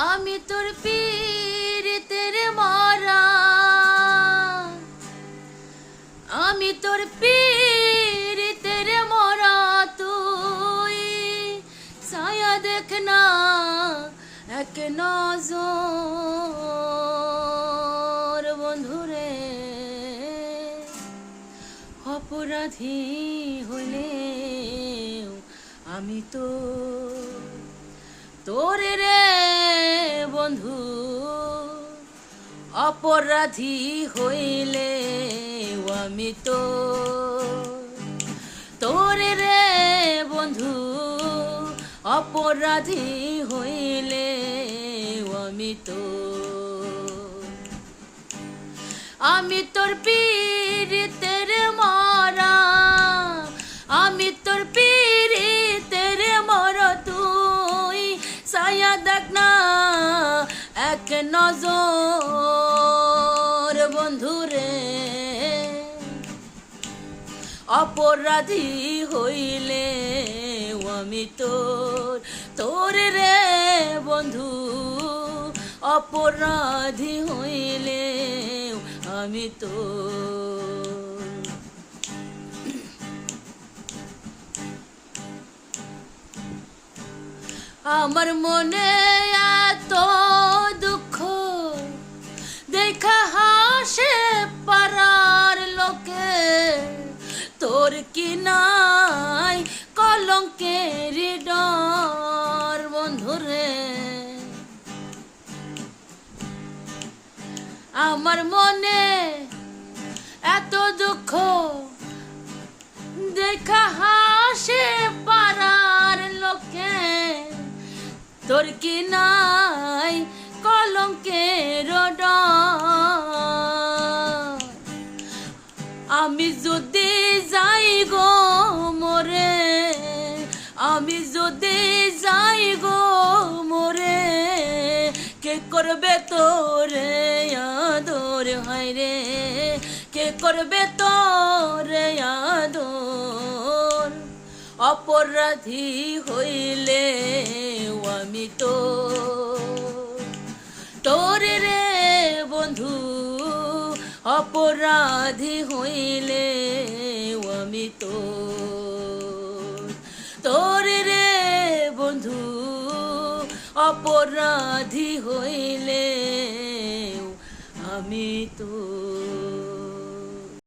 আমি তোর পীড়িতের মরা, আমি তোর পীড়িতের মরা, তুই ছায়া দেখ না এক নজর। বন্ধুরে অপরাধী হলে আমি তো তোরে রে বন্ধু, অপরাধী হইলে আমি তো তোরে রে বন্ধু, অপরাধী হইলে আমি তো। আমি তোর পীড়িতের মরা, আমি তোর পীড়িতের মরা, তুই ছায়া দেখ না এক নজর। বন্ধুরে অপরাধী হইলে আমি তোর রে বন্ধু, অপরাধী হইলে আমি তো। আমার মনে এত দুঃখ দেখা হাসে পাড়ার লোকে, তোর কি নাই কলঙ্কের ডর। বন্ধুরে আমার মনে এত দুঃখ দেখা হাসে পাড়ার লোকে, তোর কি নাই কলঙ্কের ডর। আমি যদি যাই গো মোরে, আমি যদি যাই গো মোরে, কে করবে তোরে আদর হায় রে, কে করবে তোরে আদর। অপরাধী হইলে আমি তো তোরে রে বন্ধু, অপরাধী হইলে আমি তো তোরে রে বন্ধু, অপরাধী হইলে আমি তো।